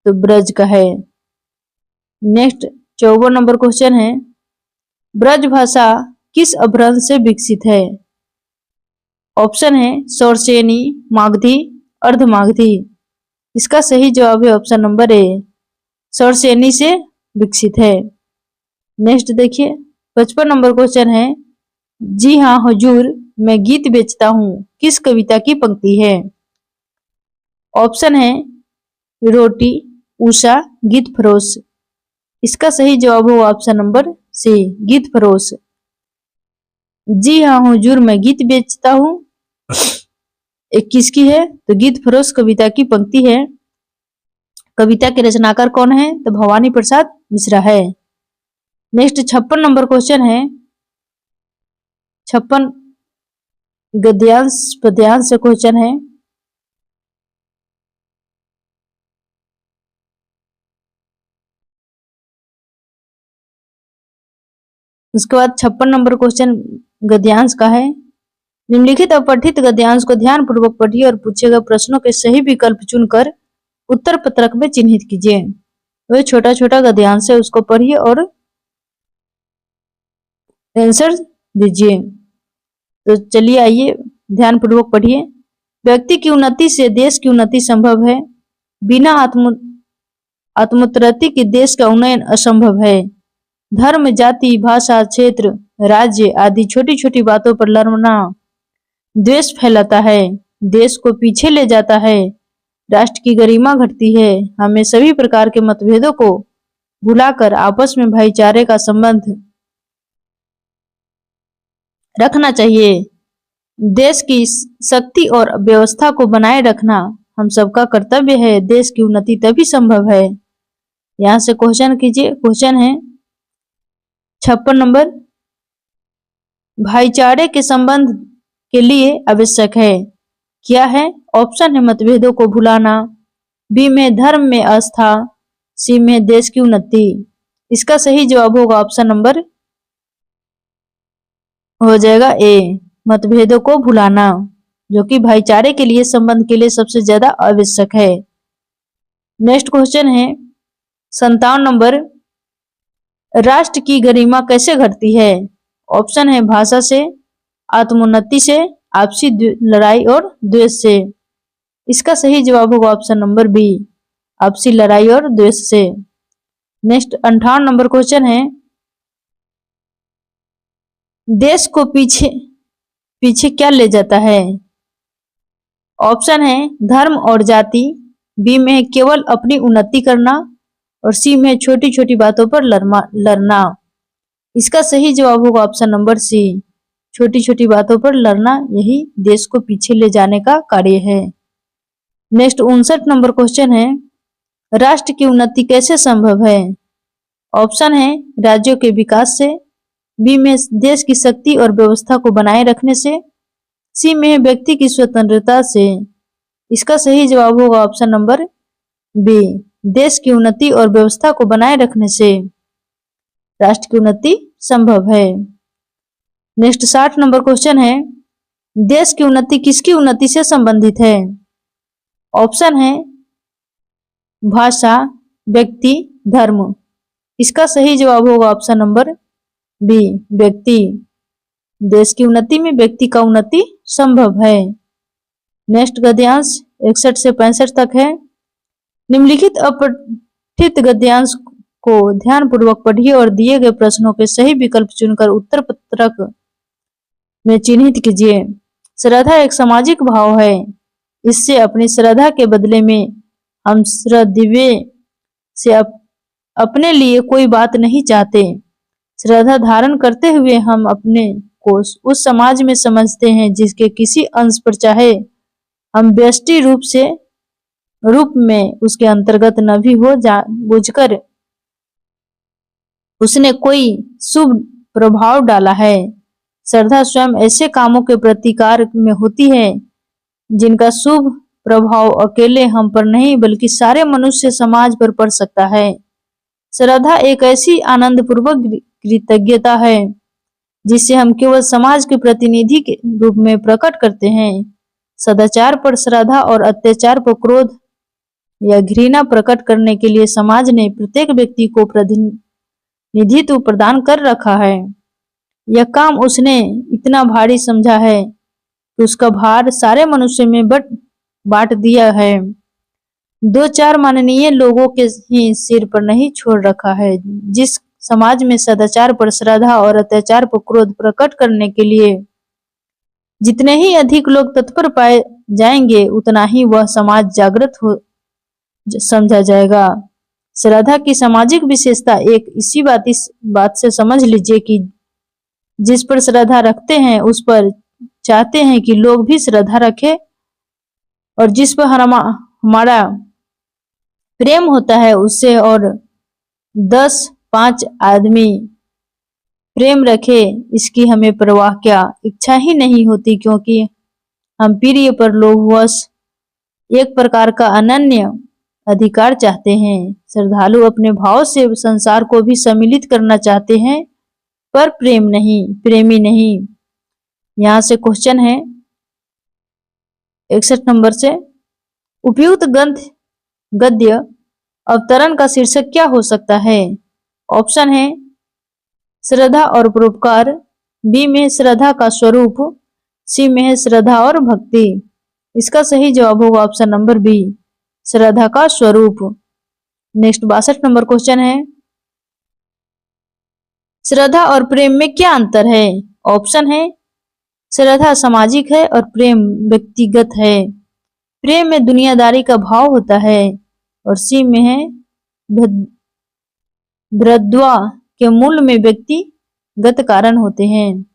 तो ब्रज का है। नेक्स्ट 54 नंबर क्वेश्चन है। ब्रज भाषा किस अपभ्रंश से विकसित है? ऑप्शन है सौरसेनी, मागधी, अर्धमागधी। इसका सही जवाब है ऑप्शन नंबर ए, सौरसेनी से विकसित है। नेक्स्ट देखिए 55 नंबर क्वेश्चन है। जी हाँ हुजूर मैं गीत बेचता हूँ, किस कविता की पंक्ति है? ऑप्शन है रोटी, उषा, गीत फरोश। इसका सही जवाब होगा ऑप्शन नंबर सी, गीत फरोश। जी हाँ हुजूर मैं गीत बेचता हूँ एक किसकी है? तो गीत फरोश कविता की पंक्ति है। कविता के रचनाकार कौन है? तो भवानी प्रसाद मिश्रा है। नेक्स्ट 56 नंबर क्वेश्चन है। 56 गद्यांश पद्यांश से क्वेश्चन है। उसके बाद 56 नंबर क्वेश्चन गद्यांश का है। निम्नलिखित अपठित गद्यांश को ध्यान पूर्वक पढ़िए और पूछे गए प्रश्नों के सही विकल्प चुनकर उत्तर पत्रक में चिन्हित कीजिए। वह छोटा छोटा गद्यांश है, उसको पढ़िए और आंसर दीजिए। तो चलिए आइए ध्यान पूर्वक पढ़िए। व्यक्ति की उन्नति से देश की उन्नति संभव है, बिना आत्मोन्नति के देश का उन्नयन असंभव है। धर्म, जाति, भाषा, क्षेत्र, राज्य आदि छोटी छोटी बातों पर लड़ना द्वेष फैलाता है, देश को पीछे ले जाता है, राष्ट्र की गरिमा घटती है। हमें सभी प्रकार के मतभेदों को भुलाकर आपस में भाईचारे का संबंध रखना चाहिए। देश की शक्ति और व्यवस्था को बनाए रखना हम सबका कर्तव्य है। देश की उन्नति तभी संभव है। यहाँ से क्वेश्चन कीजिए। क्वेश्चन है 56 नंबर, भाईचारे के संबंध के लिए आवश्यक है। क्या है? ऑप्शन है मतभेदों को भुलाना, बी में धर्म में आस्था, सी में देश की उन्नति। इसका सही जवाब होगा ऑप्शन नंबर हो जाएगा ए, मतभेदों को भुलाना। जो कि भाईचारे के लिए, संबंध के लिए सबसे ज्यादा आवश्यक है। नेक्स्ट क्वेश्चन है 57 नंबर, राष्ट्र की गरिमा कैसे घटती है? ऑप्शन है भाषा से, आत्मोन्नति से, आपसी लड़ाई और द्वेष से। इसका सही जवाब होगा ऑप्शन नंबर बी, आपसी लड़ाई और द्वेष से। नेक्स्ट 58 नंबर क्वेश्चन है, देश को पीछे पीछे क्या ले जाता है? ऑप्शन है धर्म और जाति, बी में है केवल अपनी उन्नति करना, और सी में छोटी छोटी बातों पर लड़ना। इसका सही जवाब होगा ऑप्शन नंबर सी, छोटी छोटी बातों पर लड़ना, यही देश को पीछे ले जाने का कार्य है। नेक्स्ट 59 नंबर क्वेश्चन है, राष्ट्र की उन्नति कैसे संभव है? ऑप्शन है राज्यों के विकास से, बी में देश की शक्ति और व्यवस्था को बनाए रखने से, सी में व्यक्ति की स्वतंत्रता से। इसका सही जवाब होगा ऑप्शन नंबर बी, देश की उन्नति और व्यवस्था को बनाए रखने से राष्ट्र की उन्नति संभव है। नेक्स्ट 60 नंबर क्वेश्चन है, देश की उन्नति किसकी उन्नति से संबंधित है? ऑप्शन है भाषा, व्यक्ति, धर्म। इसका सही जवाब होगा ऑप्शन नंबर बी, व्यक्ति। देश की उन्नति में व्यक्ति का उन्नति संभव है। नेक्स्ट गद्यांश 61 से 65 तक है। निम्नलिखित अपठित गद्यांश को ध्यानपूर्वक पढ़िए और दिए गए प्रश्नों के सही विकल्प चुनकर उत्तर पत्रक में चिन्हित कीजिए। श्रद्धा एक सामाजिक भाव है। इससे अपनी श्रद्धा के बदले में हम श्रद्धेय से अपने लिए कोई बात नहीं चाहते। श्रद्धा धारण करते हुए हम अपने को उस समाज में समझते हैं जिसके किसी अंश पर चाहे हम व्यष्टि रूप में उसके अंतर्गत न भी हो जानबूझकर उसने कोई शुभ प्रभाव डाला है। श्रद्धा स्वयं ऐसे कामों के प्रतिकार में होती है जिनका शुभ प्रभाव अकेले हम पर नहीं बल्कि सारे मनुष्य समाज पर पड़ सकता है। श्रद्धा एक ऐसी आनंद पूर्वक कृतज्ञता है जिसे हम केवल समाज के प्रतिनिधि के रूप में प्रकट करते हैं। सदाचार पर श्रद्धा और अत्याचार पर क्रोध या घृणा प्रकट करने के लिए समाज ने प्रत्येक व्यक्ति को प्रतिनिधित्व प्रदान कर रखा है। यह काम उसने इतना भारी समझा है कि उसका भार सारे मनुष्य में बांट दिया है। 2-4 माननीय लोगों के ही सिर पर नहीं छोड़ रखा है। जिस समाज में सदाचार पर श्रद्धा और अत्याचार पर क्रोध प्रकट करने के लिए जितने ही अधिक लोग तत्पर पाए जाएंगे उतना ही वह समाज जागृत हो समझा जाएगा। श्रद्धा की सामाजिक विशेषता इस बात से समझ लीजिए कि जिस पर श्रद्धा रखते हैं उस पर चाहते हैं कि लोग भी श्रद्धा रखें, और जिस पर हमारा प्रेम होता है उससे और 10-5 आदमी प्रेम रखे इसकी हमें परवाह क्या, इच्छा ही नहीं होती, क्योंकि हम प्रिय पर लोभवश एक प्रकार का अनन्य अधिकार चाहते हैं। श्रद्धालु अपने भाव से संसार को भी सम्मिलित करना चाहते हैं पर प्रेमी नहीं। यहाँ से क्वेश्चन है 61 नंबर से, उपयुक्त गद्य अवतरण का शीर्षक क्या हो सकता है? ऑप्शन है श्रद्धा और परोपकार, बी में श्रद्धा का स्वरूप, सी में है श्रद्धा और भक्ति। इसका सही जवाब होगा ऑप्शन नंबर बी, श्रद्धा का स्वरूप। नेक्स्ट 62 नंबर क्वेश्चन है, श्रद्धा और प्रेम में क्या अंतर है? ऑप्शन है श्रद्धा सामाजिक है और प्रेम व्यक्तिगत है। प्रेम में दुनियादारी का भाव होता है, और सी में है भ्रद्वा के मूल में व्यक्तिगत कारण होते हैं।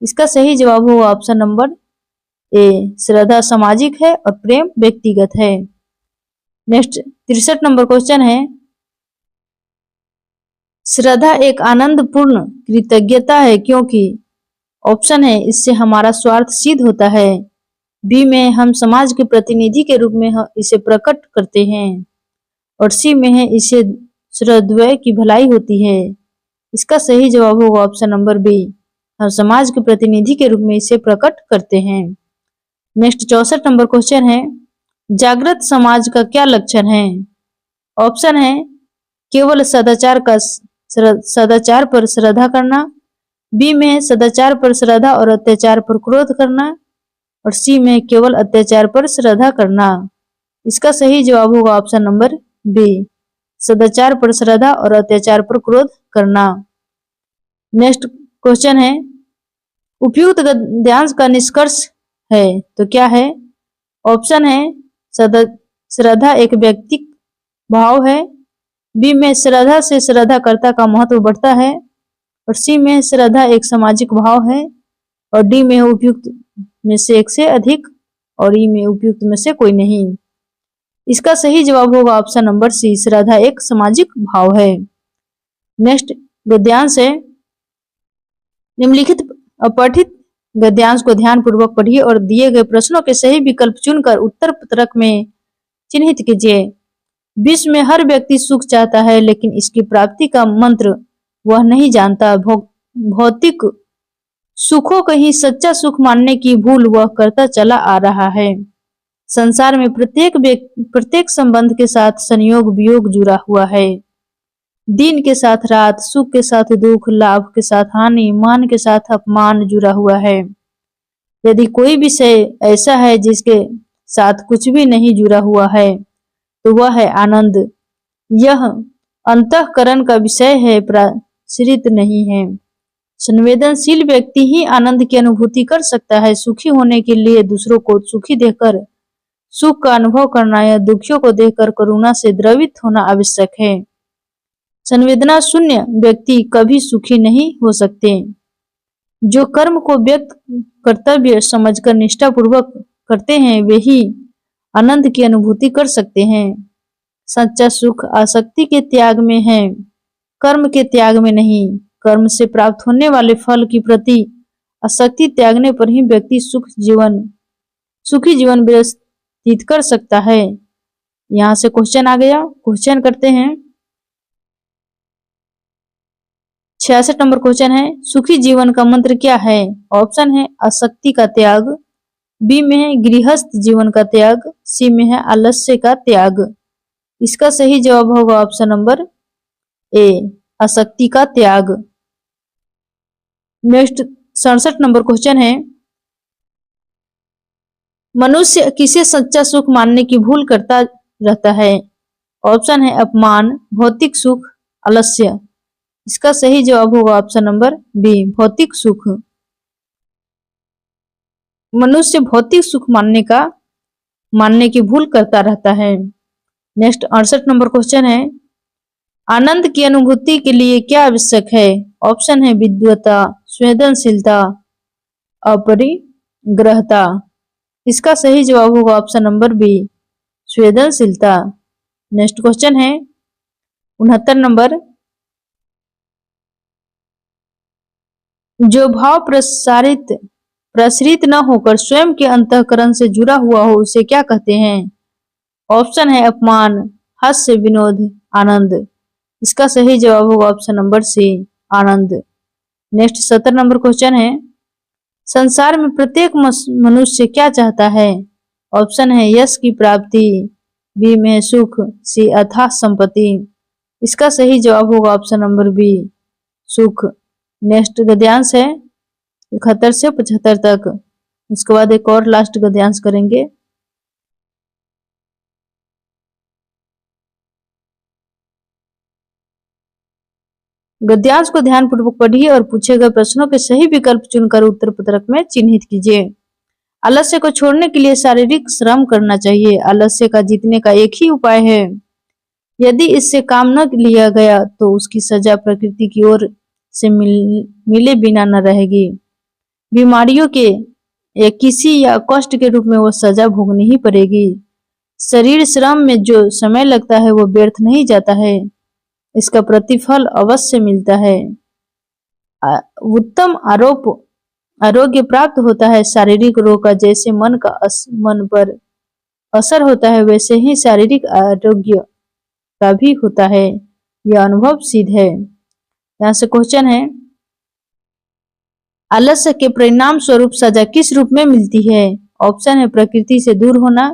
इसका सही जवाब होगा ऑप्शन नंबर ए, श्रद्धा सामाजिक है और प्रेम व्यक्तिगत है। नेक्स्ट 63 नंबर क्वेश्चन है, श्रद्धा एक आनंदपूर्ण कृतज्ञता है क्योंकि ऑप्शन है इससे हमारा स्वार्थ सिद्ध होता है, बी में हम समाज के प्रतिनिधि के रूप में इसे प्रकट करते हैं, और सी में है इसे श्रद्धेय की भलाई होती है। इसका सही जवाब होगा ऑप्शन नंबर बी, हम समाज के प्रतिनिधि के रूप में इसे प्रकट करते हैं। नेक्स्ट 64 नंबर क्वेश्चन है, जागृत समाज का क्या लक्षण है? ऑप्शन है केवल सदाचार पर श्रद्धा करना, बी में है सदाचार पर श्रद्धा और अत्याचार पर क्रोध करना, और सी में केवल अत्याचार पर श्रद्धा करना। इसका सही जवाब होगा ऑप्शन नंबर बी, सदाचार पर श्रद्धा और अत्याचार पर क्रोध करना। नेक्स्ट क्वेश्चन है, उपयुक्त गद्यांश का निष्कर्ष है तो क्या है? ऑप्शन है श्रद्धा एक व्यक्तिक भाव है, बी में श्रद्धा से श्रद्धाकर्ता का महत्व बढ़ता है, और सी में श्रद्धा एक सामाजिक भाव है, और डी में उपयुक्त में से एक से अधिक, और ई में उपयुक्त में से कोई नहीं। इसका सही जवाब होगा ऑप्शन नंबर सी, श्रद्धा एक सामाजिक भाव है। नेक्स्ट गद्यांश है, निम्नलिखित अपठित गद्यांश को ध्यान पूर्वक पढ़िए और दिए गए प्रश्नों के सही विकल्प चुनकर उत्तर पत्रक में चिन्हित कीजिए। विश्व में हर व्यक्ति सुख चाहता है, लेकिन इसकी प्राप्ति का मंत्र वह नहीं जानता। भौतिक सुखों को ही सच्चा सुख मानने की भूल वह करता चला आ रहा है। संसार में प्रत्येक संबंध के साथ संयोग वियोग जुड़ा हुआ है। दिन के साथ रात, सुख के साथ दुख, लाभ के साथ हानि, मान के साथ अपमान जुड़ा हुआ है। यदि कोई विषय ऐसा है जिसके साथ कुछ भी नहीं जुड़ा हुआ है तो वह है आनंद। यह अंतःकरण का विषय है, प्राश्रित नहीं है। संवेदनशील व्यक्ति ही आनंद की अनुभूति कर सकता है। सुखी होने के लिए दूसरों को सुखी देखकर सुख का अनुभव करना या दुखियों को देखकर करुणा से द्रवित होना आवश्यक है। संवेदना शून्य व्यक्ति कभी सुखी नहीं हो सकते। जो कर्म को व्यक्त कर्तव्य समझकर निष्ठापूर्वक करते हैं वे ही आनंद की अनुभूति कर सकते हैं। सच्चा सुख आसक्ति के त्याग में है, कर्म के त्याग में नहीं। कर्म से प्राप्त होने वाले फल की प्रति आसक्ति त्यागने पर ही व्यक्ति सुखी जीवन व्यतीत कर सकता है। यहाँ से क्वेश्चन आ गया, क्वेश्चन करते हैं। 66 नंबर क्वेश्चन है, सुखी जीवन का मंत्र क्या है? ऑप्शन है आसक्ति का त्याग, बी में है गृहस्थ जीवन का त्याग, सी में है आलस्य का त्याग। इसका सही जवाब होगा ऑप्शन नंबर ए, आसक्ति का त्याग। नेक्स्ट 67 नंबर क्वेश्चन है, मनुष्य किसे सच्चा सुख मानने की भूल करता रहता है? ऑप्शन है अपमान, भौतिक सुख, आलस्य। इसका सही जवाब होगा ऑप्शन नंबर बी, भौतिक सुख। मनुष्य भौतिक सुख मानने की भूल करता रहता है। नेक्स्ट 68 नंबर क्वेश्चन है, आनंद की अनुभूति के लिए क्या आवश्यक है? ऑप्शन है विद्वता, संवेदनशीलता, अपरिग्रहता। इसका सही जवाब होगा ऑप्शन नंबर बी, संवेदनशीलता। नेक्स्ट क्वेश्चन है 69 नंबर, जो भाव प्रसरित न होकर स्वयं के अंतःकरण से जुड़ा हुआ हो उसे क्या कहते हैं? ऑप्शन है अपमान, हास्य, विनोद, आनंद। इसका सही जवाब होगा ऑप्शन नंबर सी, आनंद। नेक्स्ट 70 नंबर क्वेश्चन है, संसार में प्रत्येक मनुष्य क्या चाहता है? ऑप्शन है यश की प्राप्ति, बी में सुख, सी अथाह संपत्ति। इसका सही जवाब होगा ऑप्शन नंबर बी, सुख। नेक्स्ट गद्यांश है 71 से 75 तक, उसके बाद एक और लास्ट गद्यांश करेंगे। गद्यांश को ध्यानपूर्वक पढ़िए और पूछे गए प्रश्नों के सही विकल्प चुनकर उत्तर पत्रक में चिन्हित कीजिए। आलस्य को छोड़ने के लिए शारीरिक श्रम करना चाहिए। आलस्य का जीतने का एक ही उपाय है। यदि इससे काम न लिया गया तो उसकी सजा प्रकृति की ओर से मिले बिना न रहेगी। बीमारियों के या किसी या कष्ट के रूप में वो सजा भोगनी ही पड़ेगी। शरीर श्रम में जो समय लगता है वो व्यर्थ नहीं जाता है, इसका प्रतिफल अवश्य मिलता है। उत्तम आरोग्य प्राप्त होता है। शारीरिक रोग का जैसे मन पर असर होता है वैसे ही शारीरिक आरोग्य का भी होता है, यह अनुभव सिद्ध है। यहाँ से क्वेश्चन है, आलस्य के परिणाम स्वरूप सजा किस रूप में मिलती है? ऑप्शन है प्रकृति से दूर होना,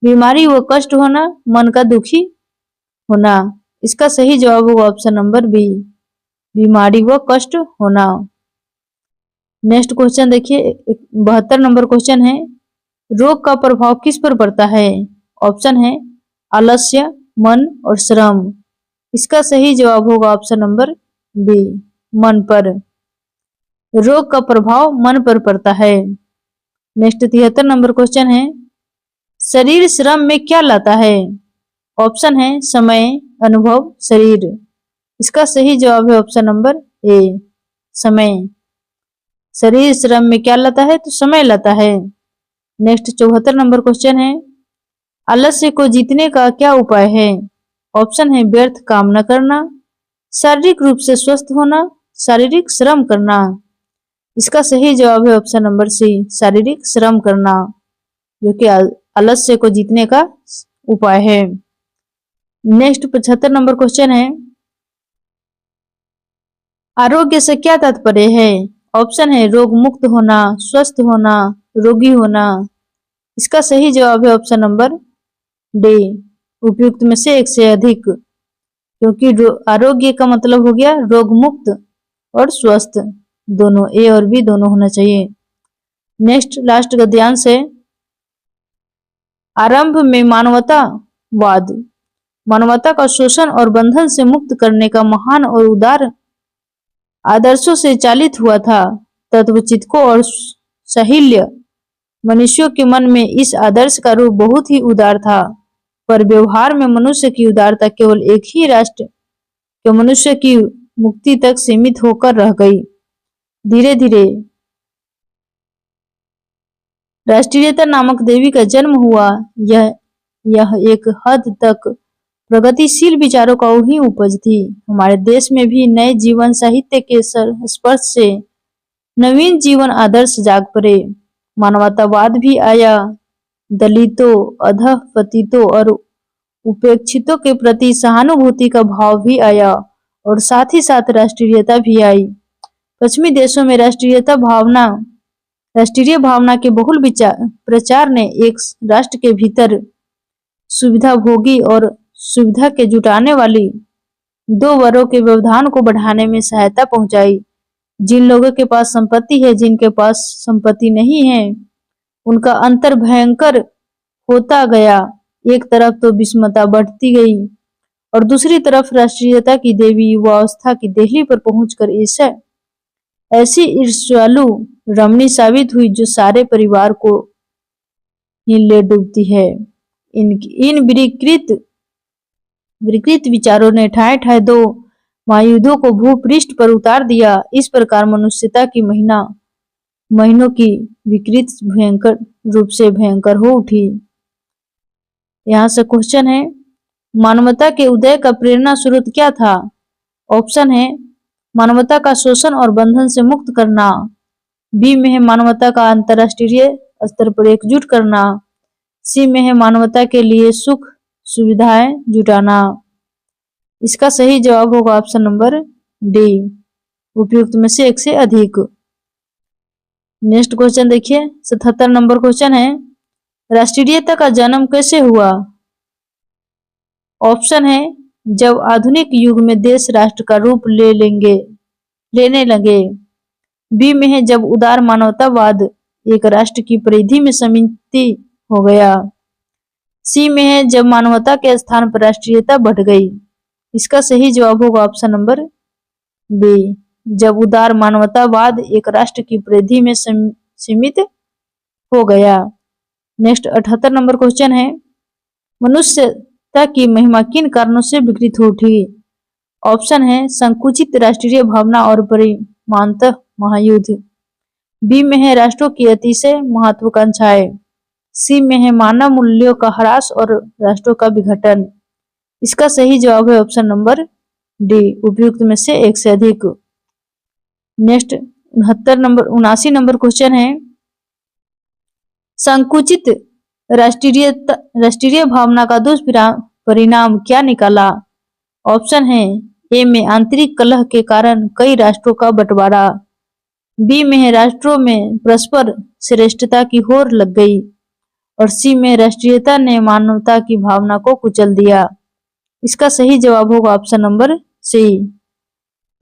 बीमारी व कष्ट होना, मन का दुखी होना। इसका सही जवाब होगा ऑप्शन नंबर बी, बीमारी व कष्ट होना। नेक्स्ट क्वेश्चन देखिए, 72 नंबर क्वेश्चन है, रोग का प्रभाव किस पर पड़ता है? ऑप्शन है आलस्य, मन और श्रम। इसका सही जवाब होगा ऑप्शन नंबर बी, मन पर। रोग का प्रभाव मन पर पड़ता है। नेक्स्ट 73 नंबर क्वेश्चन है, शरीर श्रम में क्या लाता है? ऑप्शन है समय, अनुभव, शरीर। इसका सही जवाब है ऑप्शन नंबर ए, समय। शरीर श्रम में क्या लाता है? तो समय लाता है। नेक्स्ट 74 नंबर क्वेश्चन है, आलस्य को जीतने का क्या उपाय है? ऑप्शन है व्यर्थ काम न करना, शारीरिक रूप से स्वस्थ होना, शारीरिक श्रम करना। इसका सही जवाब है ऑप्शन नंबर सी, शारीरिक श्रम करना, जो कि आलस्य को जीतने का उपाय है। नेक्स्ट 75 नंबर क्वेश्चन है, आरोग्य से क्या तात्पर्य है? ऑप्शन है रोग मुक्त होना, स्वस्थ होना, रोगी होना। इसका सही जवाब है ऑप्शन नंबर डी, उपयुक्त में से एक से अधिक, क्योंकि आरोग्य का मतलब हो गया रोग मुक्त और स्वस्थ, दोनों ए और बी दोनों होना चाहिए। नेक्स्ट लास्ट गद्यांश है, आरंभ में मानवतावाद मानवता का शोषण और बंधन से मुक्त करने का महान और उदार आदर्शों से चालित हुआ था। तत्वचितकों और साहिल्य मनुष्यों के मन में इस आदर्श का रूप बहुत ही उदार था, पर व्यवहार में मनुष्य की उदारता केवल एक ही राष्ट्र के मनुष्य की मुक्ति तक सीमित होकर रह गई। धीरे धीरे राष्ट्रीयता नामक देवी का जन्म हुआ। यह एक हद तक प्रगतिशील विचारों का ही उपज थी। हमारे देश में भी नए जीवन साहित्य के स्पर्श से नवीन जीवन आदर्श जाग पड़े। मानवतावाद भी आया, दलितों, अधःपतितों और उपेक्षितों के प्रति सहानुभूति का भाव भी आया, और साथ ही साथ राष्ट्रीयता भी आई। पश्चिमी देशों में राष्ट्रीय भावना के बहुल प्रचार ने एक राष्ट्र के भीतर सुविधा भोगी और सुविधा के जुटाने वाली दो वर्गों के व्यवधान को बढ़ाने में सहायता पहुंचाई। जिन लोगों के पास संपत्ति है, जिनके पास संपत्ति नहीं है, उनका अंतर भयंकर होता गया। एक तरफ तो विषमता बढ़ती गई और दूसरी तरफ राष्ट्रीयता की देवी युवावस्था की देहली पर पहुंचकर ऐसी ईर्ष्यालु रमणी साबित हुई जो सारे परिवार को ही ले डूबती है। इन विकृत विचारों ने ठाए ठाए दो महायुद्धों को भूपृष्ठ पर उतार दिया। इस प्रकार मनुष्यता की महीनों की विकृत भयंकर रूप से भयंकर हो उठी। यहाँ से क्वेश्चन है, मानवता के उदय का प्रेरणा स्रोत क्या था? ऑप्शन है मानवता का शोषण और बंधन से मुक्त करना, बी में है मानवता का अंतरराष्ट्रीय स्तर पर एकजुट करना, सी में है मानवता के लिए सुख सुविधाएं जुटाना। इसका सही जवाब होगा ऑप्शन नंबर डी, उपयुक्त में से एक से अधिक। नेक्स्ट क्वेश्चन देखिए, 77 नंबर क्वेश्चन है, राष्ट्रीयता का जन्म कैसे हुआ? ऑप्शन है जब आधुनिक युग में देश राष्ट्र का रूप लेने लगे, बी में है जब उदार मानवतावाद एक राष्ट्र की परिधि में सीमित हो गया, सी में है जब मानवता के स्थान पर राष्ट्रीयता बढ़ गई। इसका सही जवाब होगा ऑप्शन नंबर बी, जब उदार मानवतावाद एक राष्ट्र की परिधि में सीमित हो गया। नेक्स्ट 78 नंबर क्वेश्चन है, मनुष्यता की महिमा किन कारणों से विकृत हो उठी? ऑप्शन है संकुचित राष्ट्रीय भावना और परिमाणतः महायुद्ध, बी में है राष्ट्रों की अतिशय महत्वाकांक्षाएं, सी में है मानव मूल्यों का ह्रास और राष्ट्रों का विघटन। इसका सही जवाब है ऑप्शन नंबर डी, उपयुक्त में से एक से अधिक। नेक्स्ट 79 नंबर क्वेश्चन है, संकुचित राष्ट्रीय भावना का दुष्परिणाम क्या निकाला? ऑप्शन है ए में आंतरिक कलह के कारण कई राष्ट्रों का बंटवारा, बी में है राष्ट्रों में परस्पर श्रेष्ठता की होड़ लग गई। और सी में राष्ट्रीयता ने मानवता की भावना को कुचल दिया। इसका सही जवाब होगा ऑप्शन नंबर सी,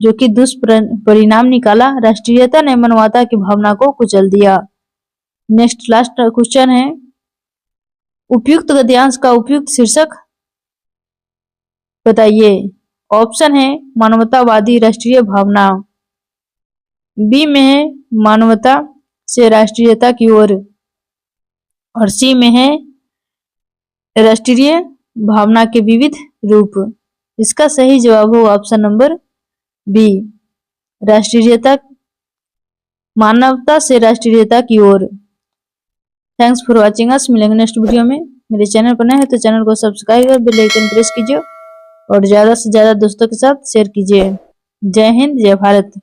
जो कि दुष्परिणाम निकाला। राष्ट्रीयता ने मानवता की भावना को कुचल दिया। नेक्स्ट लास्ट क्वेश्चन है, उपयुक्त गद्यांश का उपयुक्त शीर्षक बताइए। ऑप्शन है मानवतावादी राष्ट्रीय भावना, बी में है मानवता से राष्ट्रीयता की ओर, और सी में है राष्ट्रीय भावना के विविध रूप। इसका सही जवाब होगा ऑप्शन नंबर बी, राष्ट्रीयता, मानवता से राष्ट्रीयता की ओर। Thanks for watching us. मिलेंगे नेक्स्ट वीडियो में। मेरे चैनल पर नए हैं तो चैनल को सब्सक्राइब और बेल आइकन प्रेस कीजिए और ज्यादा से ज्यादा दोस्तों के साथ शेयर कीजिए। जय हिंद, जय भारत।